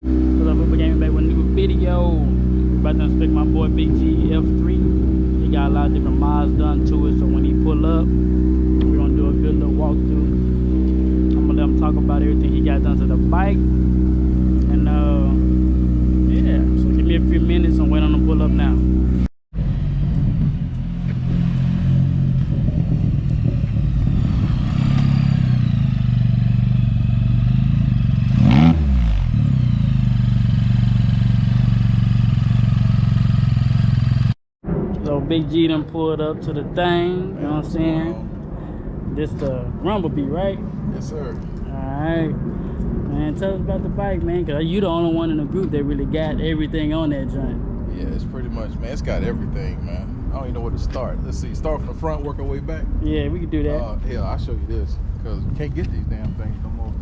What's up, we came back with a new video. We're about to inspect my boy Big G F3. He got a lot of different mods done to it, so when he pull up, we're gonna do a good little walkthrough. I'm gonna let him talk about everything he got done to the bike. And yeah, so give me a few minutes and wait on him to pull up now. So Big G done pulled up to the thing, you know what I'm saying? This the RUMBLEBEE, right? Yes, sir. Alright. Man, tell us about the bike, man, because you the only one in the group that really got everything on that joint. Yeah, it's pretty much, man, it's got everything, man. I don't even know where to start. Let's see, start from the front, work our way back. Yeah, we can do that. Hell, I'll show you this, because you can't get these damn things no more.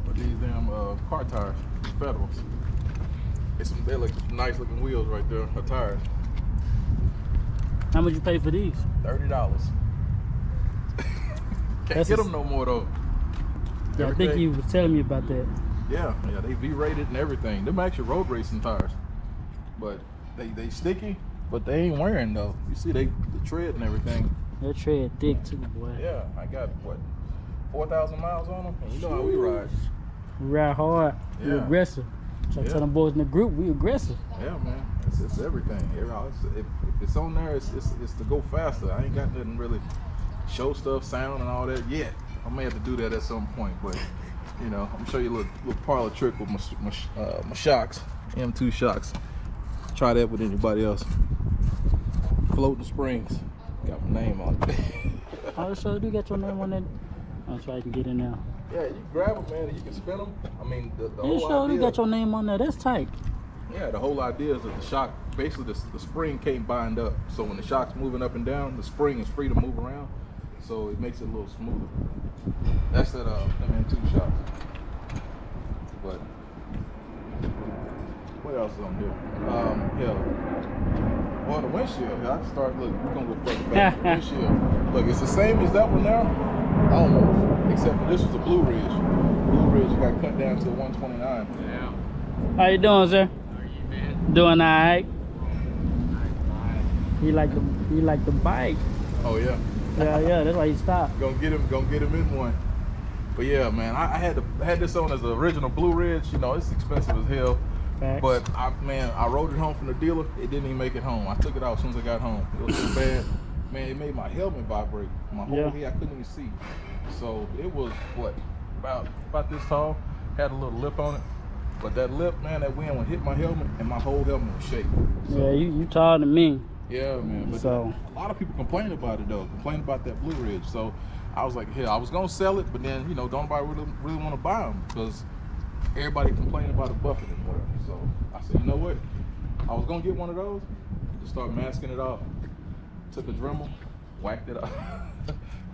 But these damn car tires, Federals. They're like nice looking wheels right there, or tires. How much you pay for these? $30. Can't get them no more though. Yeah, I think you was telling me about that. Yeah, they V-rated and everything. Them actually road racing tires, but they sticky, but they ain't wearing though. You see the tread and everything. That tread thick too, boy. Yeah, I got what, 4,000 miles on them. And you know how we ride. We ride hard. Yeah. We aggressive. So I tell them boys in the group, we aggressive. Yeah, man. It's everything. If it's on there, it's to go faster. I ain't got nothing really show stuff, sound, and all that yet. I may have to do that at some point, but you know, I'm gonna show you a little parlor trick with my shocks, M2 shocks. Try that with anybody else. Floating springs. Got my name on it. Oh, so do get your name on that? I'll try to get in there. Yeah, you grab them, man, and you can spin them. I mean, the You whole sure idea. you got your name on there? That's tight. Yeah, the whole idea is that the shock, basically the spring can't bind up. So when the shock's moving up and down, the spring is free to move around. So it makes it a little smoother. That's that M2 shocks. But what else is on here? Yeah. Well, the windshield. I can start. Look, we're gonna go further back. The windshield. Look, it's the same as that one now. Almost, except for this was a Blue Ridge. Blue Ridge got cut down to 129. Yeah. How you doing, sir? How are you, man? Doing alright. He like the bike. Oh yeah. Yeah, that's why he stopped. Gonna get him in one. But yeah, man, I had this on as the original Blue Ridge. You know, it's expensive as hell. Facts. But I rode it home from the dealer. It didn't even make it home. I took it out as soon as I got home. It was so bad. Man, it made my helmet vibrate. My whole head, I couldn't even see. So it was what, about this tall. Had a little lip on it. But that lip, man, that wind would hit my helmet and my whole helmet was shaking. So, yeah, you taller than me. yeah, man. But So a lot of people complain about it though. Complain about that Blue Ridge. So I was like, hell, I was gonna sell it, but then, you know, don't nobody really want to buy them because everybody complaining about a buffet and whatever. So I said, you know what? I was gonna get one of those, just start masking it off. Took a Dremel, whacked it off,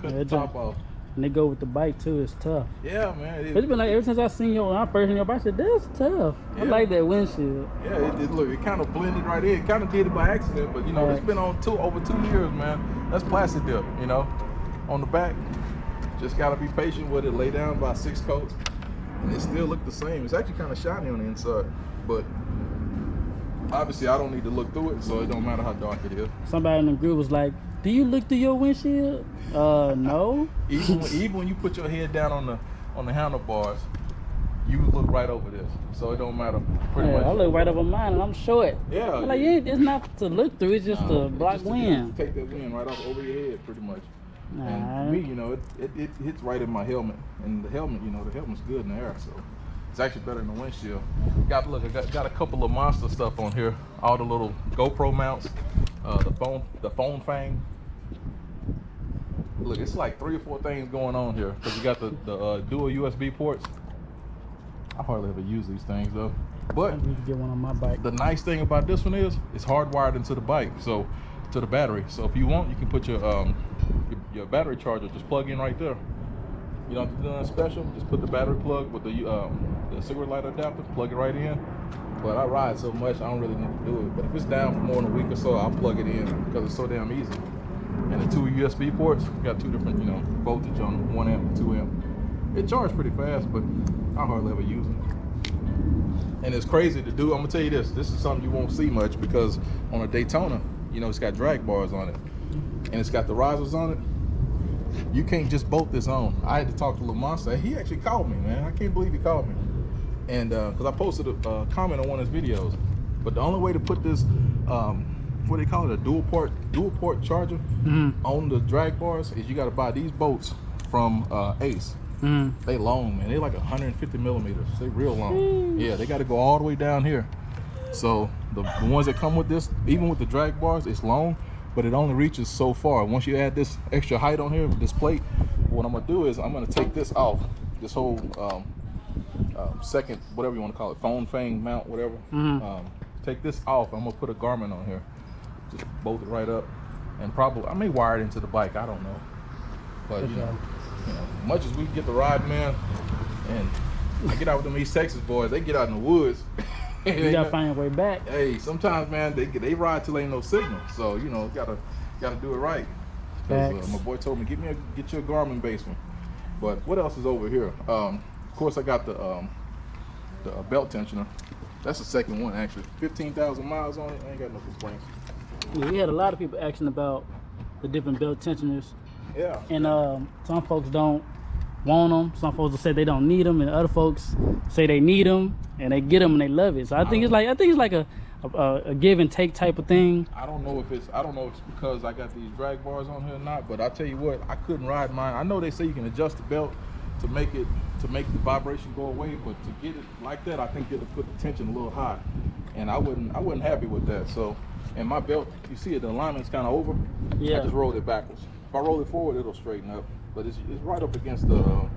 cut the top off. And they go with the bike too. It's tough. Yeah, man. It's been like ever since I seen when I first seen your bike. I said that's tough. Yeah. I like that windshield. Yeah, look, it kind of blended right in. It kind of did it by accident, but you know, it's been on over 2 years, man. That's plastic dip, you know, on the back. Just gotta be patient with it. Lay down about 6 coats, and it still look the same. It's actually kind of shiny on the inside, but obviously I don't need to look through it, so it don't matter how dark it is. Somebody in the group was like, "Do you look through your windshield?" No. Even when you put your head down on the handlebars, you look right over this, so it don't matter. Pretty much. I look right over mine, and I'm short. Yeah. I'm like, yeah, it's not to look through. It's just to block wind. Take that wind right off over your head, pretty much. Nah. And for me, you know, it hits right in my helmet, and the helmet, you know, the helmet's good in the air, so it's actually better than the windshield. I got a couple of monster stuff on here. All the little GoPro mounts, the phone fang. Look, it's like 3 or 4 things going on here because you got the dual USB ports. I hardly ever use these things though. But you can get one on my bike. the nice thing about this one is it's hardwired into the bike, so to the battery. So if you want, you can put your battery charger, just plug in right there. You don't have to do nothing special. Just put the battery plug with the cigarette lighter adapter, plug it right in. But I ride so much, I don't really need to do it. But if it's down for more than a week or so, I'll plug it in because it's so damn easy. And the 2 USB ports, got 2 different, you know, voltage on them, 1 amp and 2 amp. It charges pretty fast, but I hardly ever use them. And it's crazy to do. I'm gonna tell you this. This is something you won't see much because on a Daytona, you know, it's got drag bars on it, and it's got the risers on it. You can't just bolt this on. I had to talk to LAMONSTER. He actually called me, man. I can't believe he called me. And because I posted a comment on one of his videos. But the only way to put this, what they call it, a dual port charger on the drag bars is you got to buy these bolts from Ace. They long, man. They like 150 millimeters. They real long. Yeah, they got to go all the way down here. So the ones that come with this, even with the drag bars, it's long, but it only reaches so far. Once you add this extra height on here with this plate, what I'm gonna do is I'm gonna take this off, this whole second, whatever you want to call it, phone fang mount, whatever. Take this off. I'm gonna put a garment on here, just bolt it right up, and probably I may wire it into the bike. I don't know, but you know, much as we get the ride, man, and I get out with them East Texas boys, they get out in the woods. You gotta find your way back. Hey, sometimes, man, they ride till ain't no signal, so you know, gotta do it right. My boy told me get you a Garmin basement. But what else is over here? Of course, I got the belt tensioner. That's the second one actually. 15,000 miles on it. I ain't got no complaints. Yeah, we had a lot of people asking about the different belt tensioners. Yeah. And some folks don't want them. Some folks will say they don't need them, and other folks say they need them and they get them and they love it. So I think it's like a give and take type of thing. I don't know if it's because I got these drag bars on here or not, but I tell you what, I couldn't ride mine. I know they say you can adjust the belt to make the vibration go away, but to get it like that, I think it'll put the tension a little high, and I wasn't happy with that. So, and my belt, you see it, the alignment's kind of over. Yeah. I just rolled it backwards. If I roll it forward, it'll straighten up, but it's right up against the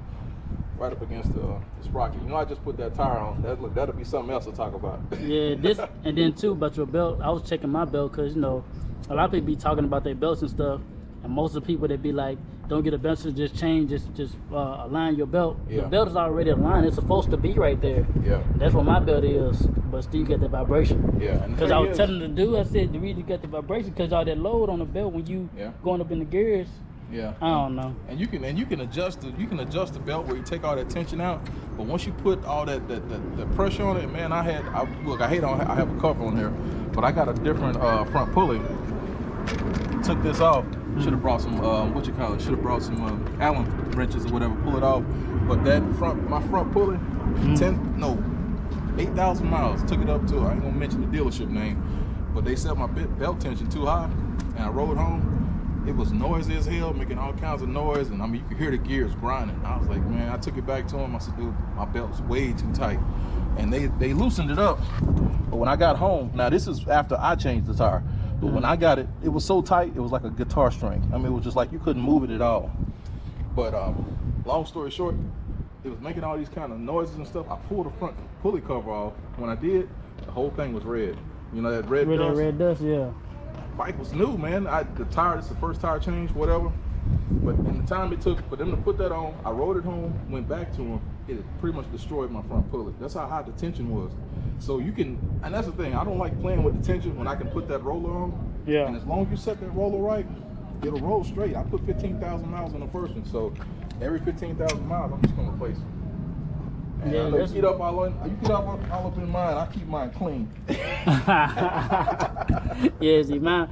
sprocket. You know, I just put that tire on. That'll be something else to talk about. Yeah, this and then too about your belt. I was checking my belt because you know a lot of people be talking about their belts and stuff, and most of the people that be like, don't get a belt, just change, just align your belt. Yeah. The belt is already aligned. It's supposed to be right there. Yeah. That's what my belt is, but still get the vibration. Yeah. Because I was telling them to do, I said the reason you get the vibration because all that load on the belt when you going up in the gears. Yeah. I don't know. And you can adjust the belt where you take all that tension out. But once you put all that pressure on it, man, I have a cover on here, but I got a different front pulley. Took this off. Should have brought some should have brought some Allen wrenches or whatever, pull it off. But my front pulley, 8,000 miles. Took it up to, I ain't gonna mention the dealership name, but they set my belt tension too high, and I rode home. It was noisy as hell, making all kinds of noise, and I mean, you could hear the gears grinding. I was like, man, I took it back to them. I said, dude, my belt's way too tight. And they loosened it up. But when I got home, now this is after I changed the tire, but when I got it, it was so tight, it was like a guitar string. I mean, it was just like you couldn't move it at all. But long story short, it was making all these kind of noises and stuff. I pulled the front pulley cover off. When I did, the whole thing was red. You know that red dust? Red dust, yeah. Bike was new, man. The tire, this is the first tire change, whatever. But in the time it took for them to put that on, I rode it home, went back to them. It pretty much destroyed my front pulley. That's how high the tension was. So you can, and that's the thing, I don't like playing with the tension when I can put that roller on. Yeah. And as long as you set that roller right, it'll roll straight. I put 15,000 miles on the first one, so every 15,000 miles, I'm just gonna replace it. And yeah, you get up all up in mine. I keep mine clean. Yeah, see, mine's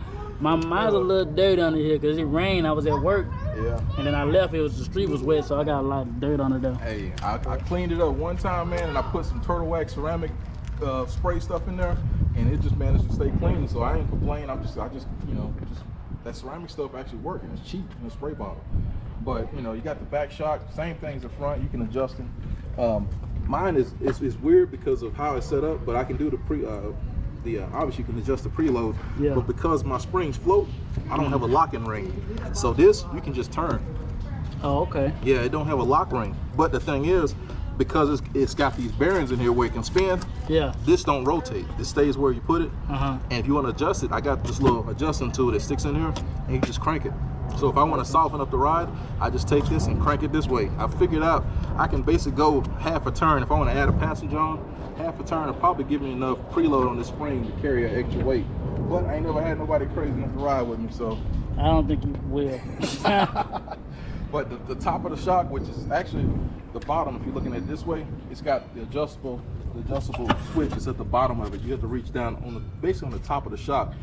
a little dirty under here because it rained. I was at work. Yeah. And then I left. The street was wet, so I got a lot of dirt on it though. Hey, I cleaned it up one time, man, and I put some turtle wax ceramic spray stuff in there, and it just managed to stay clean. So I ain't complain. I just you know, that ceramic stuff actually working. It's cheap in a spray bottle. But you know, you got the back shock, same things in front. You can adjust them. Mine is weird because of how it's set up, but I can do the obviously you can adjust the preload. Yeah. But because my springs float, I don't have a locking ring. So this you can just turn. Oh, okay. Yeah, it don't have a lock ring. But the thing is, because it's got these bearings in here where it can spin. Yeah. This don't rotate. It stays where you put it. And if you want to adjust it, I got this little adjusting tool that sticks in here, and you just crank it. So if I want to soften up the ride, I just take this and crank it this way. I figured out I can basically go half a turn. If I want to add a passenger on, half a turn will probably give me enough preload on this spring to carry an extra weight. But I ain't never had nobody crazy enough to ride with me, so. I don't think you will. But the top of the shock, which is actually, the bottom, if you're looking at it this way, it's got the adjustable switch. It's at the bottom of it. You have to reach down on the basically on the top of the shock,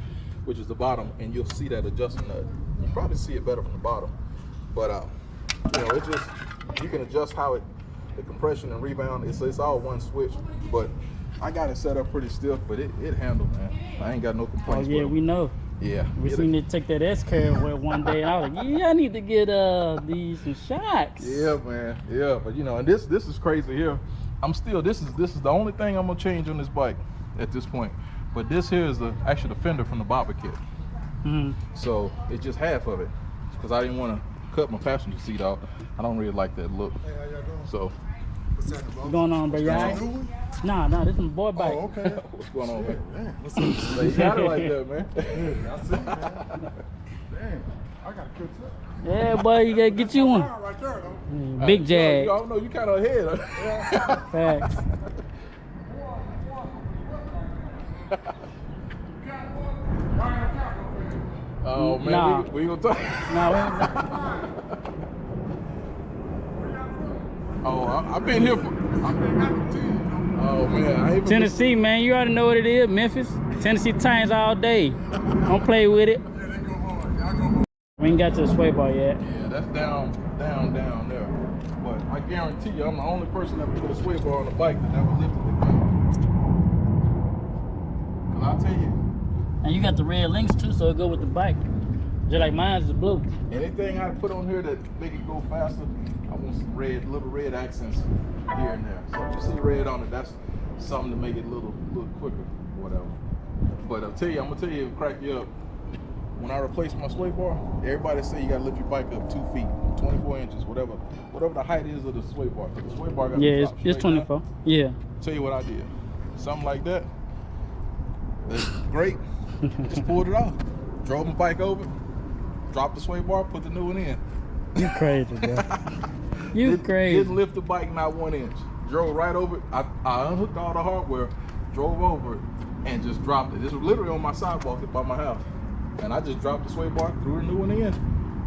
which is the bottom, and you'll see that adjustment nut. You probably see it better from the bottom, but you know, it just, you can adjust how it, the compression and rebound. It's all one switch, but I got it set up pretty stiff, but it handled, man. I ain't got no complaints. Oh yeah, we know. Yeah, We seen it take that S curve where one day I was like, yeah, I need to get these some shocks. Yeah, man. Yeah, but you know, and this is crazy here. I'm still, this is the only thing I'm gonna change on this bike at this point. But this here is actually the fender from the BAJA kit. So it's just half of it because I didn't want to cut my passenger seat off. I don't really like that look. Hey, how y'all doing? So What's going on, bro? Y'all right? Nah, this is my boy bike. Oh, okay. what's going on, man? Damn, what's up? You got it like that, man. Yeah, I see, man. Damn, I got a good tip. Yeah, boy, you gotta get you one. Right there, though. Big Jag. I don't know, you kind of ahead. Facts. Oh man, Nah. we gonna talk. Nah, I've been here for. Oh man, I ain't Tennessee, man, you already know what it is. Memphis, Tennessee Titans all day. Don't play with it. Yeah, they go hard. Y'all go hard. We ain't got to the sway bar yet. Yeah, that's down there. But I guarantee you, I'm the only person that put a sway bar on the bike that never lifted it down. And I'll tell you, And you got the red links too, so it go with the bike. Just like mine's is blue. anything I put on here that make it go faster, I want some little red accents here and there. So if you see red on it, that's something to make it a little quicker or whatever. But I'm gonna tell you, it'll crack you up. When I replace my sway bar, everybody say you gotta lift your bike up 2 feet, 24 inches, whatever the height is of the sway bar. Because the sway bar got Yeah, it's 24. Yeah. Tell you what I did. Something like that. That's great. Just pulled it off. Drove my bike over, dropped the sway bar, put the new one in. You crazy, bro. You crazy. Didn't lift the bike not 1 inch. Drove right over it. I unhooked all the hardware, drove over it, and just dropped it. This was literally on my sidewalk by my house. And I just dropped the sway bar, threw the new one in.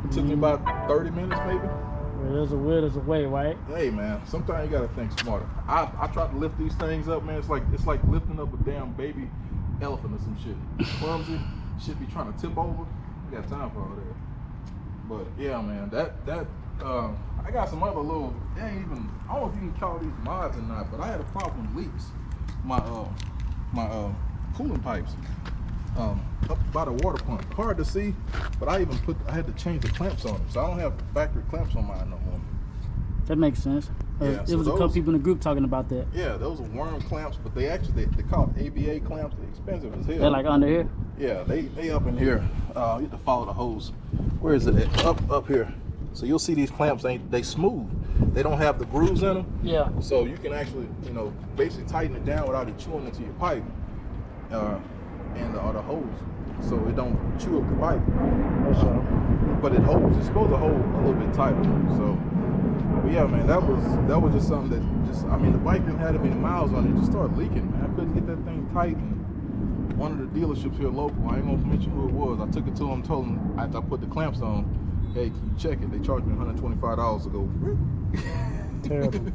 It took me about 30 minutes maybe. Well, there's a will, there's a way, right? Hey man, sometimes you gotta think smarter. I try to lift these things up, man. It's like lifting up a damn baby elephant or some shit. Clumsy, shit be trying to tip over. You got time for all that. But yeah, man, I got some other little, I don't know if you can call these mods or not, but I had a problem with leaks. My coolant pipes up by the water pump. Hard to see, but I had to change the clamps on them. So I don't have factory clamps on mine no more. That makes sense. Yeah, It was a couple people in the group talking about that. Yeah, those are worm clamps, but they call it ABA clamps. They're expensive as hell. They're like under here. Yeah, they up in here. You have to follow the hose. Where is it at? Up here. So you'll see these clamps, they smooth. They don't have the grooves in them. Yeah. So you can actually, basically tighten it down without it chewing into your pipe or the hose. So it don't chew up the pipe. But it's supposed to hold a little bit tighter. So, but yeah, man, that was just something that the bike didn't have that many miles on it. It just started leaking, man. I couldn't get that thing tight. And one of the dealerships here local, I ain't gonna mention who it was. I took it to him, told him after I put the clamps on, hey, can you check it? They charged me $125 to go. Terrible.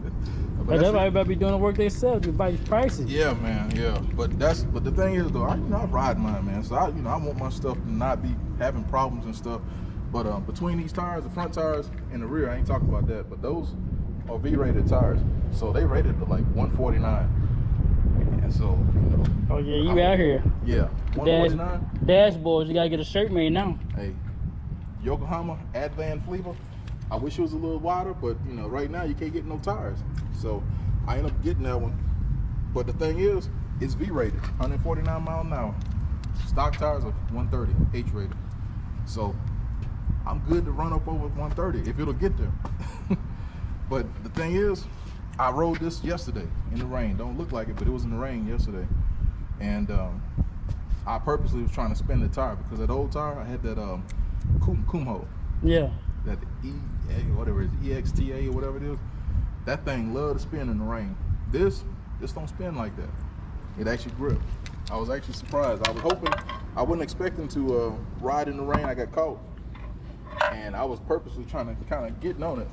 But that's why everybody be doing the work themselves. Your bike's pricey. Yeah, man. Yeah, but the thing is though, I ride mine, man. So I want my stuff to not be having problems and stuff. But between these tires, the front tires and the rear, I ain't talking about that. But those are V-rated tires, so they rated to like 149. And so, Oh yeah, you out here. Yeah, 149. Dashboards, you gotta get a shirt made now. Hey, Yokohama Advan Fleever. I wish it was a little wider, but right now you can't get no tires. So I ended up getting that one. But the thing is, it's V-rated, 149 miles an hour. Stock tires are 130, H-rated. So I'm good to run up over 130 if it'll get there. But the thing is, I rode this yesterday in the rain. Don't look like it, but it was in the rain yesterday. And I purposely was trying to spin the tire because that old tire, I had that Kumho. Yeah. That whatever it is, EXTA or whatever it is. That thing loved to spin in the rain. This don't spin like that. It actually gripped. I was actually surprised. I was hoping, I wasn't expecting to ride in the rain. I got caught. And I was purposely trying to kind of getting on it.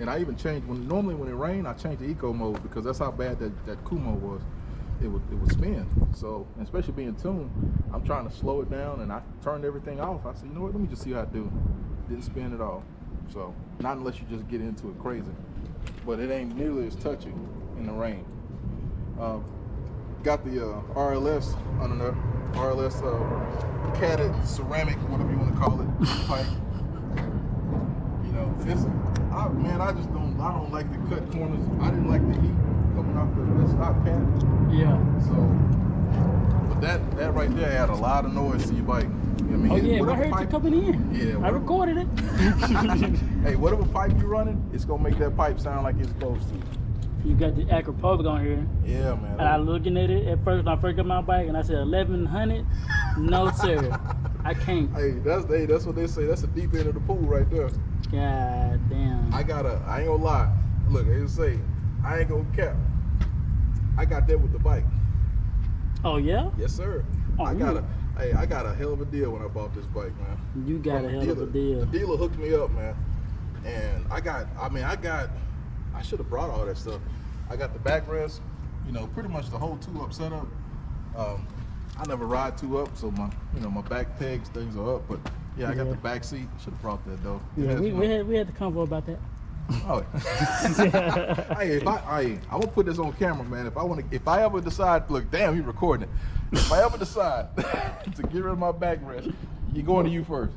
And I even changed normally when it rained, I changed the eco mode because that's how bad that Kumo was. It would spin. So, especially being tuned, I'm trying to slow it down, and I turned everything off. I said, you know what? Let me just see how I do. Didn't spin at all. So, not unless you just get into it crazy. But it ain't nearly as touchy in the rain. Got the RLS under there. RLS catted ceramic, whatever you want to call it, pipe. You know, I don't like the cut corners. I didn't like the heat coming off the stock pad. Yeah. So, but that right there add a lot of noise to your bike. You know what I mean? Oh yeah, I heard you coming in. Yeah. I recorded it. Hey, whatever pipe you're running, it's gonna make that pipe sound like it's supposed to. You got the AKAPOVIC on here. Yeah, man. And I looking at it at first when I first got my bike, and I said 1100. No sir, I can't. Hey, that's what they say. That's the deep end of the pool right there. God damn. I ain't gonna lie. Look, they say I ain't gonna cap. I got that with the bike. Oh yeah? Yes, sir. Oh, I got a hell of a deal when I bought this bike, man. You got a hell of a deal. The dealer hooked me up, man. And I should have brought all that stuff. I got the backrest, you know, pretty much the whole 2-up setup. I never ride 2-up, so my back pegs, things are up. But yeah, I got the back seat. Should have brought that though. Yeah, we had the convo about that. Oh, hey, I'm gonna put this on camera, man. If I ever decide, look, damn, you recording it. If I ever decide to get rid of my backrest, you're going to you first.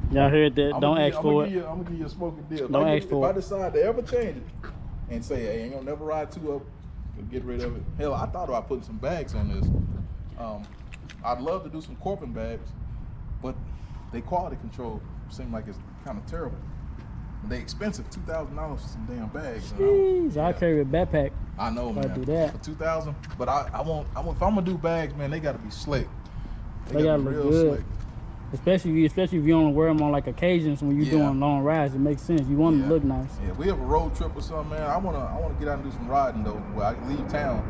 Y'all heard that? Don't ask for it. I'm gonna give you a smoking deal. Don't ask for it. If I decide to ever change it and say, hey, I ain't gonna never ride 2-up, get rid of it. Hell, I thought about putting some bags on this. I'd love to do some Corpin bags, but they quality control seem like it's kind of terrible. They expensive, $2,000 for some damn bags. Jeez, I carry a backpack. I know, man. I do that For $2,000, but I want. If I'm gonna do bags, man, they gotta be slick. They gotta look good. Especially if you only wear them on like occasions when you're doing long rides, it makes sense. You want them to look nice. Yeah, we have a road trip or something, man. I wanna get out and do some riding though, where I can leave town,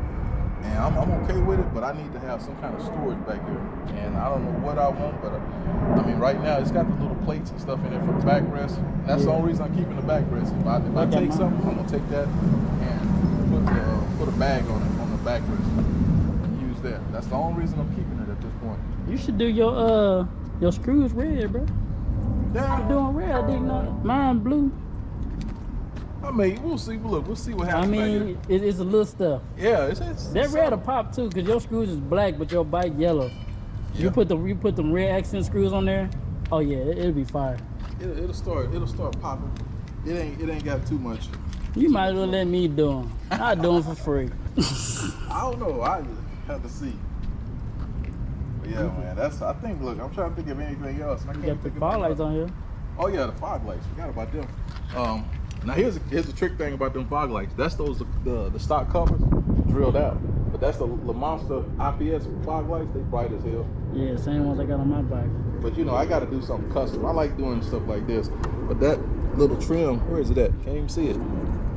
and I'm okay with it. But I need to have some kind of storage back here, and I don't know what I want. But I mean, right now it's got the little plates and stuff in there for the backrest. And that's the only reason I'm keeping the backrest. If I take something, I'm gonna take that and put a bag on it on the backrest and use that. That's the only reason I'm keeping it at this point. You should do your screws red, bro. Yeah. You're doing red, I didn't know. Mine blue. I mean, we'll see. Look, we'll see what happens. I mean, it's a little stuff. Yeah, it's that red will pop too, cause your screws is black, but your bike yellow. Yeah. You put them red accent screws on there. Oh yeah, it'll be fire. It'll start popping. It ain't got too much. You might as well let me do them. I do them for free. I don't know. I have to see. But yeah, man. I think. Look, I'm trying to think of anything else. And I can't you got the fog lights on here. Oh yeah, the fog lights. Forgot about them. Now here's the trick thing about them fog lights. That's the stock covers drilled out. But that's the LAMONSTER IPS fog lights. They bright as hell. Yeah, same ones I got on my bike. But you know, I got to do something custom. I like doing stuff like this. But that little trim, where is it at? Can't even see it.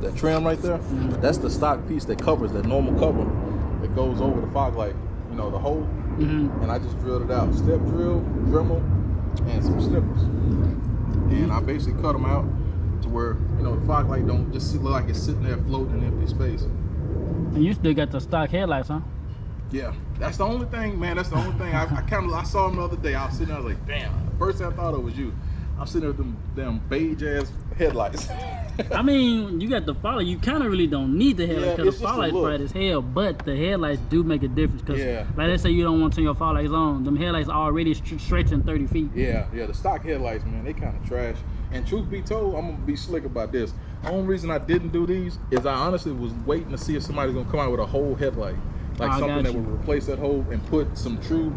That trim right there, that's the stock piece that covers that normal cover that goes over the fog light. You know, the hole. And I just drilled it out. Step drill, Dremel, and some snippers. And I basically cut them out to where, you know, the fog light don't just look like it's sitting there floating in empty space. And you still got the stock headlights, huh? Yeah, that's the only thing, man. That's the only thing. I saw them the other day. I was sitting there, I was like, damn. The first thing I thought of was you. I'm sitting there with them damn beige ass headlights. I mean, you got the fog light. You kind of really don't need the headlights because the fog light's bright as hell. But the headlights do make a difference because, like, let's say you don't want to turn your fog lights on. Them headlights are already stretching 30 feet. Yeah, the stock headlights, man, they kind of trash. And truth be told, I'm gonna be slick about this. The only reason I didn't do these is I honestly was waiting to see if somebody's gonna come out with a whole headlight, like something that would replace that hole and put some true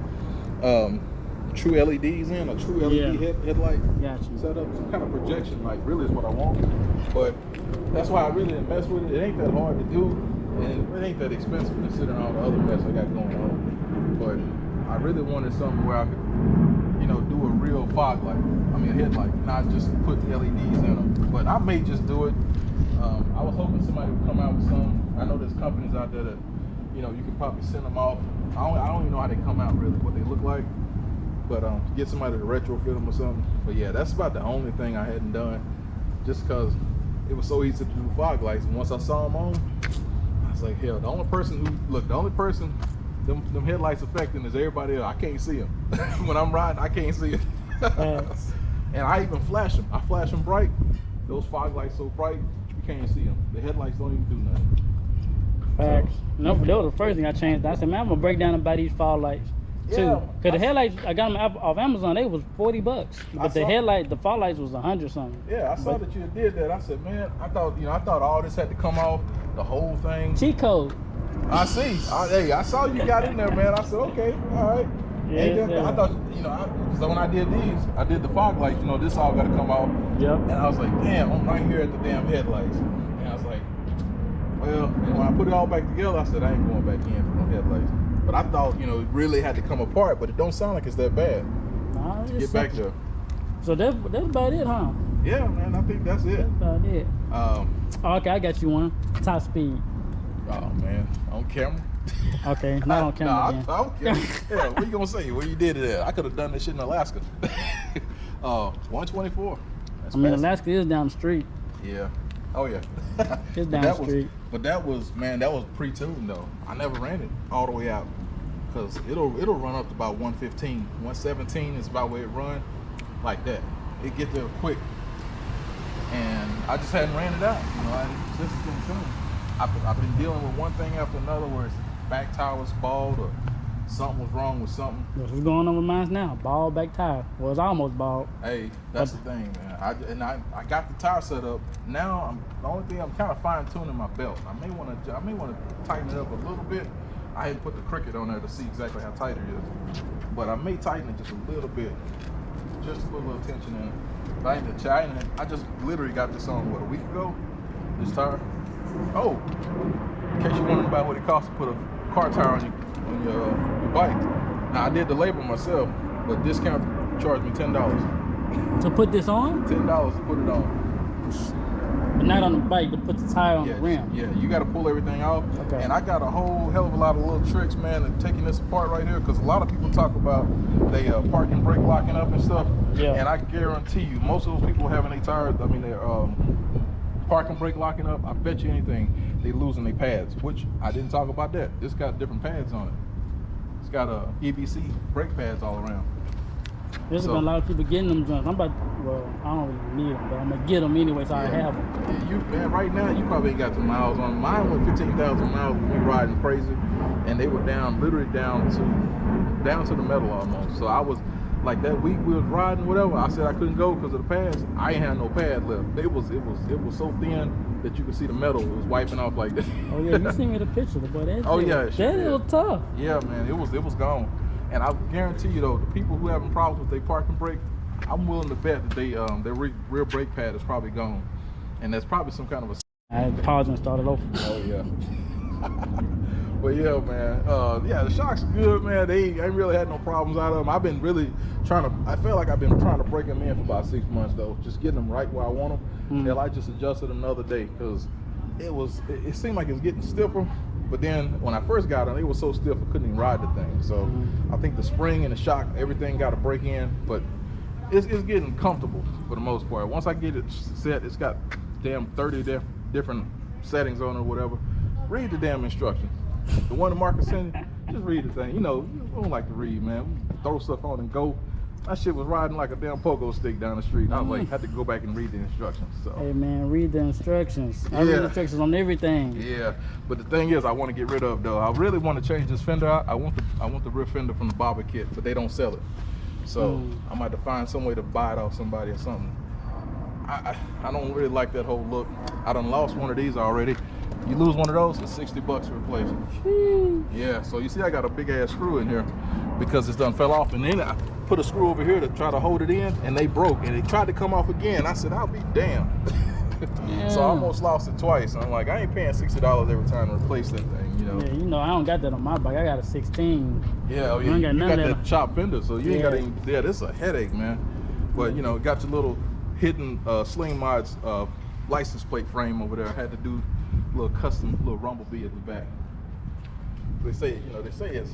LEDs in, a true LED headlight set up, some kind of projection, like really is what I want. But that's why I really didn't mess with it. It ain't that hard to do, and it ain't that expensive considering all the other mess I got going on. But I really wanted something where I could, you know, do a real fog light. I mean, a headlight, not just put the LEDs in them. But I may just do it. I was hoping somebody would come out with some. I know there's companies out there that, you know, you can probably send them off. I don't even know how they come out really, what they look like. But get somebody to retrofit them or something. But yeah, that's about the only thing I hadn't done. Just because it was so easy to do fog lights. And once I saw them on, I was like, hell, the only person them headlights affecting is everybody else. I can't see them. When I'm riding, I can't see them. And I even flash them. I flash them bright. Those fog lights so bright, you can't see them. The headlights don't even do nothing. Facts. No, that was the first thing I changed. I said, man, I'm gonna break down and buy these fog lights too. Yeah, Cause the headlights, I got them off Amazon. They was $40, but the fog lights was 100 something. Yeah, I saw that you did that. I said, man, I thought all this had to come off, the whole thing. Cheat code. I see. Hey, I saw you got in there, man. I said, okay, all right. Yeah, I thought, because when I did these, I did the fog lights. This all got to come off. Yep. And I was like, damn, I'm right here at the damn headlights. And I was like, well, and when I put it all back together, I said, I ain't going back in for no headlights. But I thought, it really had to come apart, but it don't sound like it's that bad. Nah, to get back there. So that's about it, huh? Yeah, man, I think that's it. That's about it. Okay, I got you one. Top speed. Oh, man, on camera? Okay, not on camera again. I don't care. Yeah, what you gonna say? Where you did it at? I could have done this shit in Alaska. 124. That's fast. Alaska is down the street. Yeah. Oh yeah. It's down the street. But that was pre-tuned though. I never ran it all the way out because it'll run up to about 115, 117 is about where it run, like that. It get there quick, and I just hadn't ran it out. I just didn't tune. I've been dealing with one thing after another where it's back tire was bald or something was wrong with something. That's what's going on with mine now. Bald back tire. Well, it's almost bald. Hey, that's the thing, man. I got the tire set up. Now the only thing I'm kind of fine tuning my belt. I may want to tighten it up a little bit. I hadn't put the cricket on there to see exactly how tight it is, but I may tighten it just a little bit, just to put a little tension in it. But I just literally got this on a week ago. This tire. Oh, in case you're wondering about what it costs to put a car tire on your bike. Now I did the label myself, but discount charged me $10. To put this on? $10 to put it on. But not on the bike, to put the tire on the rim. Yeah, you got to pull everything off. Okay. And I got a whole hell of a lot of little tricks, man, in taking this apart right here, because a lot of people talk about they parking brake locking up and stuff. Yeah. And I guarantee you, most of those people having their tires, they're parking brake locking up, I bet you anything, they losing their pads, which I didn't talk about that. This got different pads on it. It's got EBC brake pads all around. There's been a lot of people getting them joints. I don't really need them, but I'm gonna get them anyway, so I have them. Yeah, man, right now you probably ain't got the miles on. Mine went 15,000 miles when we riding crazy, and they were literally down to the metal almost. So I was like that week we was riding, whatever. I said I couldn't go because of the pads. I ain't had no pad left. It was so thin that you could see the metal. It was wiping off like that. Oh yeah, you seen me the picture, boy. That was tough. Yeah, man, it was gone. And I guarantee you though, the people who having problems with their parking brake, I'm willing to bet that their rear brake pad is probably gone, and that's probably some kind of a. I paused and started over. Oh yeah. But yeah, man. The shocks are good, man. I ain't really had no problems out of them. I've been really I feel like I've been trying to break them in for about 6 months though, just getting them right where I want them. Hell, I just adjusted them the other day because it seemed like it was getting stiffer. But then when I first got them, it was so stiff I couldn't even ride the thing. So I think the spring and the shock, everything got to break in. But it's getting comfortable for the most part. Once I get it set, it's got damn 30 different settings on it or whatever. Read the damn instructions. The one that Marcus sent you, just read the thing. We don't like to read, man. We throw stuff on and go. That shit was riding like a damn pogo stick down the street. I was like, had to go back and read the instructions. So. Hey man, read the instructions. I read the instructions on everything. Yeah, but the thing is, I want to get rid of though. I really want to change this fender out. I want the rear fender from the BAJA kit, but they don't sell it. So I might have to find some way to buy it off somebody or something. I don't really like that whole look. I done lost one of these already. You lose one of those, it's $60 to replace it. Yeah, so you see I got a big ass screw in here because it's done fell off, and then I put a screw over here to try to hold it in, and they broke, and they tried to come off again. I said, I'll be damned. So I almost lost it twice. I'm like, I ain't paying $60 every time to replace that thing, Yeah, I don't got that on my bike. I got a 16. Yeah, you got that chopped fender, so you ain't got any. Yeah, this is a headache, man. But got your little hidden Sling Mods license plate frame over there. I had to do a little custom little Rumblebee at the back. They say it's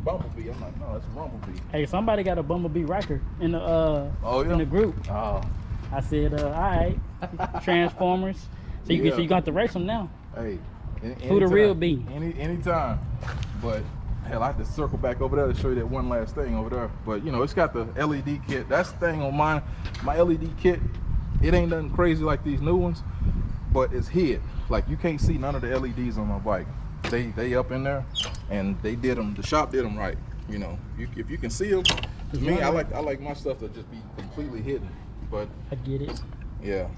Bumblebee. I'm like, no, it's Rumblebee. Hey, somebody got a Bumblebee rocker in the in the group. Oh, I said, all right, Transformers. So you Yeah. you got to race them now. Hey, Who the real be? Anytime. But hell, I have to circle back over there to show you that one last thing over there. But you know, it's got the LED kit. That's the thing on mine. My LED kit, it ain't nothing crazy like these new ones, but it's hid. Like you can't see none of the LEDs on my bike. They up in there, and they did them. The shop did them right. You know, if you can see them. To me, I like my stuff to just be completely hidden. But I get it. yeah.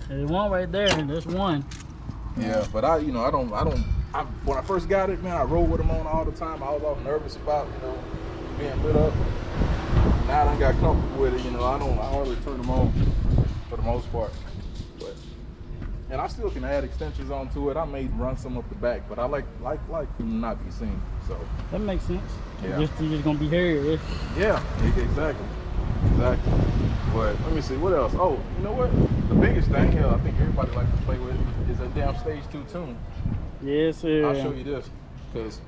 There's one right there, and there's one. Yeah, but when I first got it, man, I rode with them on all the time. I was all nervous about, being lit up. Now I got comfortable with it, I don't really turn them on for the most part. And I still can add extensions onto it. I may run some up the back, but I like them not be seen. So that makes sense. Yeah. You're just gonna be heard. yeah, exactly. But let me see what else. Oh, you know what? The biggest thing here, I think everybody likes to play with is a damn stage 2 tune. Yes, sir. I'll show you this, because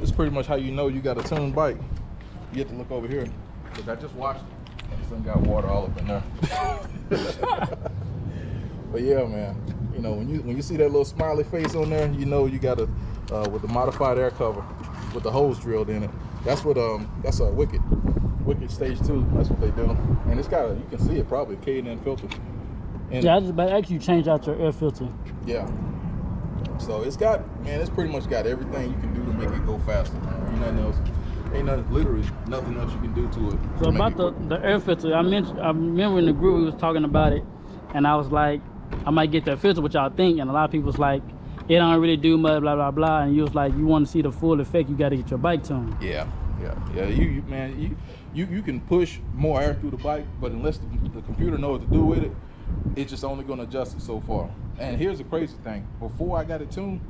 it's pretty much how you know you got a tuned bike. You have to look over here, because I just washed it, and some got water all up in there. But yeah, man, when you see that little smiley face on there, you know you got with the modified air cover, with the hose drilled in it. That's what that's a Wicked stage 2. That's what they do, and it's got you can see it probably K&N filter. And yeah, I was about to actually change out your air filter. yeah. So it's pretty much got everything you can do to make it go faster, man. Literally nothing else you can do to it. So about the air filter, I remember in the group we was talking about it, and I was like, I might get that filter, what y'all think? And a lot of people was like, it don't really do much, blah blah blah. And you was like, you want to see the full effect, you got to get your bike tuned. Yeah. You can push more air through the bike, but unless the computer knows what to do with it, it's just only going to adjust it so far. And here's the crazy thing: before I got it tuned,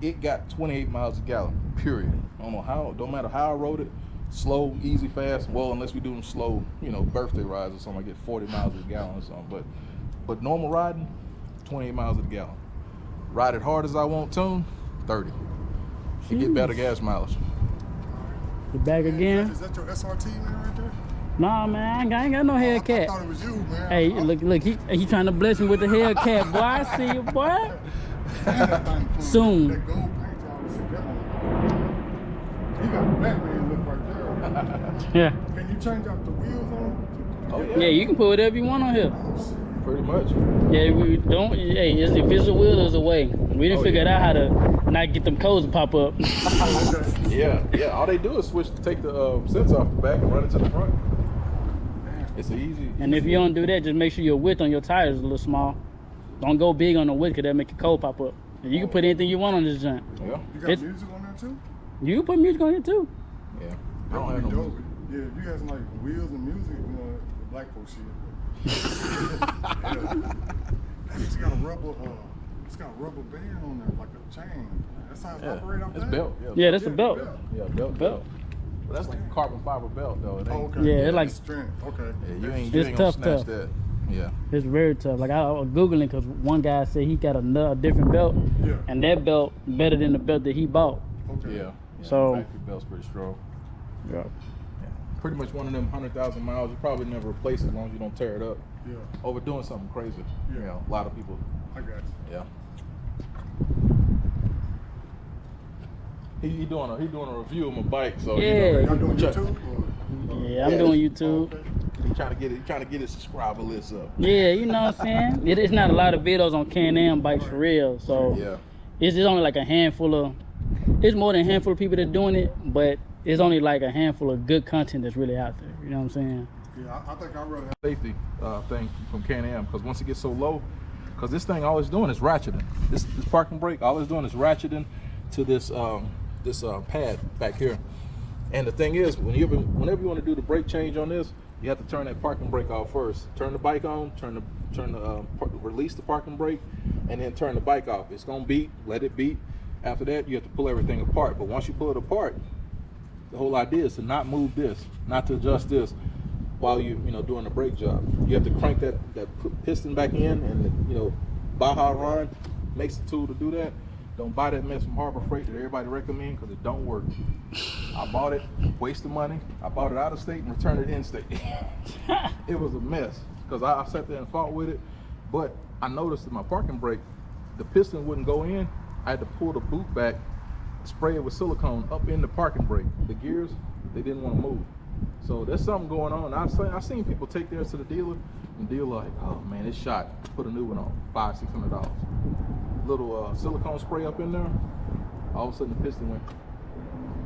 it got 28 miles a gallon. Period. I don't know how. Don't matter how I rode it, slow, easy, fast. Well, unless we do them slow, birthday rides or something, I get 40 miles a gallon or something. But normal riding, 28 miles a gallon. Ride it hard as I want tuned, 30. You get better gas mileage. You back again? Is that your SRT man right there? Nah, man, I ain't got no Hellcat. I thought it was you, man. Hey, look, he trying to bless me with the Hellcat, boy. I see you, boy. That thing cool. Soon. That gold paint job, see that one. He got a Batman look right there. Yeah. Can you change out the wheels on? Oh yeah. Yeah, you can put whatever you want on here. Pretty much. Yeah, we don't. Hey, if it's a wheel, there's a way. We didn't figure out how to not get them codes to pop up. Yeah. All they do is take the sensor off the back and run it to the front. It's easy. And if you don't do that, just make sure your width on your tires is a little small. Don't go big on the width, because that'll make your code pop up. And you can put anything you want on this joint. Yeah. You got music on there too? You can put music on it too. Yeah. I That don't would have be no dope. music. Yeah, if you got some like wheels and music, the black folk shit. It's got a rubber band on there, like a chain. That's how it's operated off It's that? belt. Yeah, that's a belt. Yeah, belt. But that's like a carbon fiber belt though. It ain't, Oh, okay. Yeah, it's like- strength. Okay. Yeah, you ain't It's gonna tough, snatch tough. that. Yeah. It's very tough. Like I was Googling because one guy said he got a different belt, Yeah. and that belt better than the belt that he bought. Okay. Yeah. So- the factory belt's pretty strong. Yeah. Pretty much one of them 100,000 miles. You probably never replace it as long as you don't tear it up. Yeah. Overdoing something crazy. Yeah. A lot of people. I got you. Yeah. He doing a review of my bike, so Yeah. Y'all doing Check. YouTube? Yeah, I'm doing YouTube. Okay. he trying to get his subscriber list up. Yeah, you know what I'm saying? It's not a lot of videos on Can-Am bikes for real. So Yeah. it's just only like a handful of, it's more than a handful of people that doing it, but it's only like a handful of good content that's really out there. You know what I'm saying? Yeah, I think I'd rather have Safety thing from Can-Am, because once it gets so low, because this thing all it's doing is ratcheting. This parking brake, all it's doing is ratcheting to this pad back here. And the thing is, whenever you want to do the brake change on this, you have to turn that parking brake off first. Turn the bike on, release the parking brake, and then turn the bike off. It's gonna beep, let it beep. After that, you have to pull everything apart. But once you pull it apart, the whole idea is to not move this, not to adjust this while you doing the brake job. You have to crank that piston back in, and Baja Ron makes the tool to do that. Don't buy that mess from Harbor Freight that everybody recommend, because it don't work. I bought it, wasted money. I bought it out of state and returned it in state. It was a mess. because I sat there and fought with it. But I noticed that my parking brake, the piston wouldn't go in. I had to pull the boot back, spray it with silicone up in the parking brake. The gears, they didn't want to move. So there's something going on. I seen people take theirs to the dealer, and the dealer like, oh man, it's shot. Put a new one on, $500–600. Little silicone spray up in there. All of a sudden the piston went.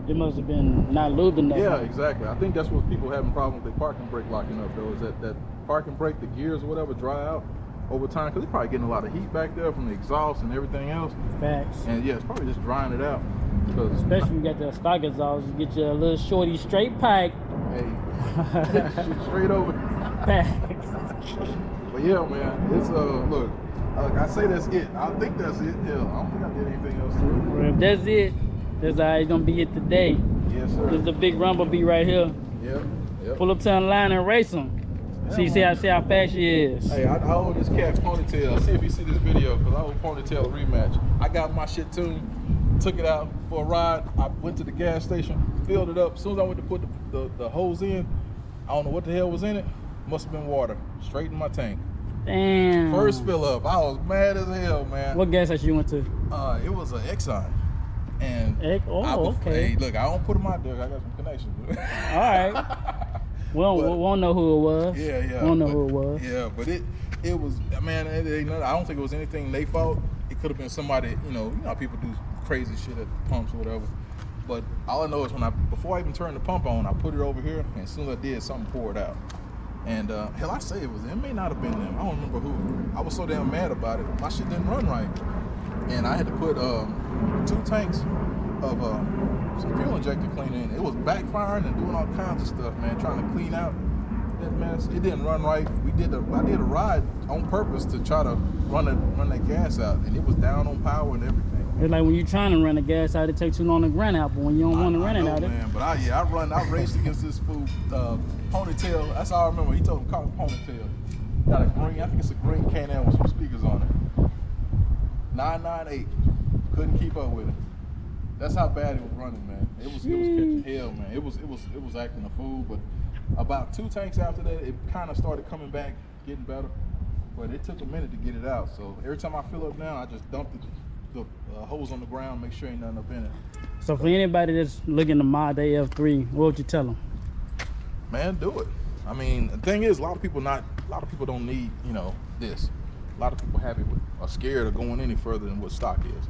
It must have been not lubed enough. Yeah, exactly. I think that's what people having problems with their parking brake locking up though, is that parking brake, the gears or whatever dry out over time, because they're probably getting a lot of heat back there from the exhaust and everything else. Facts. And yeah, it's probably just drying it out. Especially when you got the stock exhaust, you get your little shorty straight pipe. Hey, shoot straight over. Facts. But yeah, man, it's look, I say that's it. I think that's it. Yeah, I don't think I did anything else to it. Well, if that's it, that's how it's gonna be it today. Yes, sir. There's the big Rumblebee right here. Yep. Pull up to the line and race him. See how fast she is. Hey, I owe this cat's ponytail. See if you see this video, because I owe ponytail a rematch. I got my shit tuned, took it out for a ride. I went to the gas station, filled it up. As soon as I went to put the hose in, I don't know what the hell was in it. Must have been water, straight in my tank. Damn. First fill up, I was mad as hell, man. What gas station you went to? It was an Exxon. And okay. Hey, look, I don't put them out there. I got some connections. All right. We won't know who it was. Yeah. We don't know who it was. Yeah, but it was, man, I don't think it was anything they fault. It could have been somebody, you know how people do crazy shit at the pumps or whatever. But all I know is before I even turned the pump on, I put it over here, and as soon as I did, something poured out. And hell, I say it may not have been them. I don't remember who. I was so damn mad about it. My shit didn't run right. And I had to put 2 tanks of some fuel injector cleaner in. It was backfiring and doing all kinds of stuff, man, trying to clean out that mess. It didn't run right. I did a ride on purpose to try to run that gas out, and it was down on power and everything. It's like when you're trying to run the gas out, it takes too long to run out, but when you don't want to run it out, man, but I raced against this fool, ponytail. That's all I remember. He told him call it ponytail. Got a green, I think it's a green Can-Am with some speakers on it. 998. Couldn't keep up with it. That's how bad it was running, man. It was catching hell, man. It was acting a fool. But about 2 tanks after that, it kind of started coming back, getting better. But it took a minute to get it out. So every time I fill up now, I just dump the hose on the ground, make sure ain't nothing up in it. So for anybody that's looking to mod their F3, what would you tell them? Man, do it. I mean, the thing is, a lot of people don't need, this. A lot of people are scared of going any further than what stock is.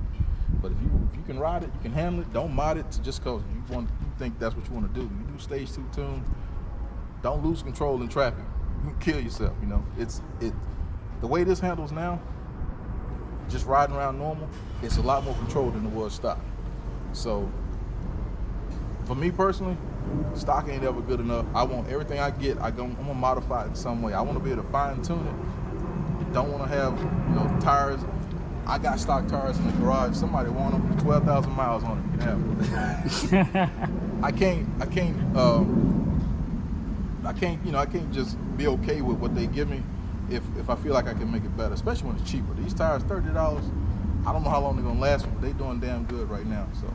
But if you can ride it, you can handle it. Don't mod it just because you think that's what you want to do. You do stage 2 tune. Don't lose control in traffic. You can kill yourself. The way this handles now, just riding around normal, it's a lot more controlled than it was stock. So for me personally, stock ain't ever good enough. I want everything I get, I'm gonna modify it in some way. I want to be able to fine tune it. Don't want to have tires. I got stock tires in the garage. Somebody want them, 12,000 miles on it. You can have them. I can't just be okay with what they give me if I feel like I can make it better, especially when it's cheaper. These tires, $30. I don't know how long they're gonna last, but they're doing damn good right now. So,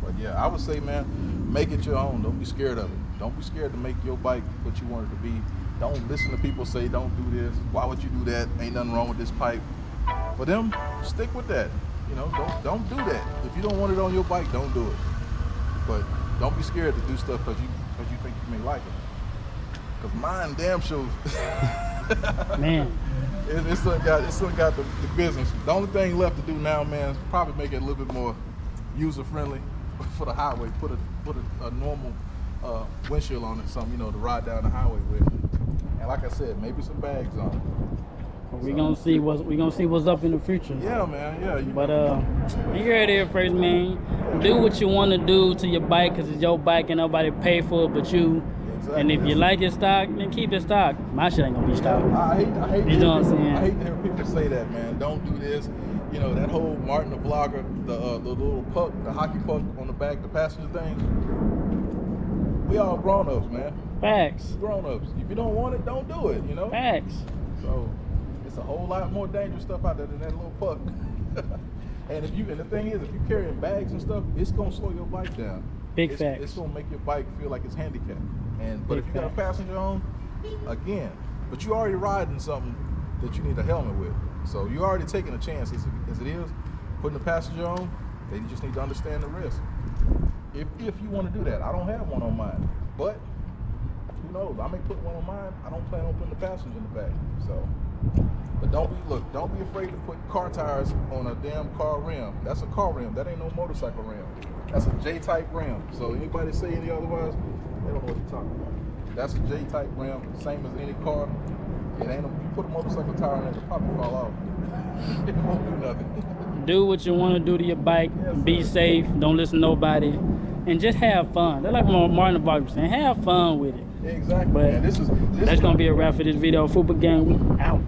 but yeah, I would say, man, make it your own. Don't be scared of it. Don't be scared to make your bike what you want it to be. Don't listen to people say, don't do this. Why would you do that? Ain't nothing wrong with this pipe. For them, stick with that. Don't do that. If you don't want it on your bike, don't do it. But don't be scared to do stuff because you think you may like it. Because mine damn sure. Man. It still got the business. The only thing left to do now, man, is probably make it a little bit more user friendly for the highway. Put a normal windshield on it, something to ride down the highway with. And like I said, maybe some bags on it. We're gonna see what's up in the future. Yeah, man. Yeah. But you heard it first, man. Do what you want to do to your bike because it's your bike and nobody pay for it but you. Exactly. And if you like your stock, then keep it stock. My shit ain't gonna be stock. I hate you know what I'm saying? I hate to hear people say that, man. Don't do this. That whole Martin the Vlogger, the little puck, the hockey puck on the back, the passenger thing. We all grown-ups, man. Facts. Grown-ups. If you don't want it, don't do it, Facts. So it's a whole lot more dangerous stuff out there than that little puck. And the thing is, if you're carrying bags and stuff, it's gonna slow your bike down. Big facts. It's gonna make your bike feel like it's handicapped. But if you got a passenger on, again, But you already riding something that you need a helmet with. So you're already taking a chance as it is. Putting the passenger on, they just need to understand the risk. If you want to do that, I don't have one on mine. But who knows? I may put one on mine. I don't plan on putting the passenger in the back. So, but don't be afraid to put car tires on a damn car rim. That's a car rim. That ain't no motorcycle rim. That's a J-type rim. So anybody say any otherwise, they don't know what you're talking about. That's a J-type rim, same as any car. It ain't if you put a motorcycle tire on it, it'll probably fall off. It won't do nothing. Do what you want to do to your bike. Yes, be sir. safe. Don't listen to nobody. And just have fun. That's like Martin Luther was saying. Have fun with it. Exactly. But Man, this that's going to be a wrap for this video. Football Gang, we out.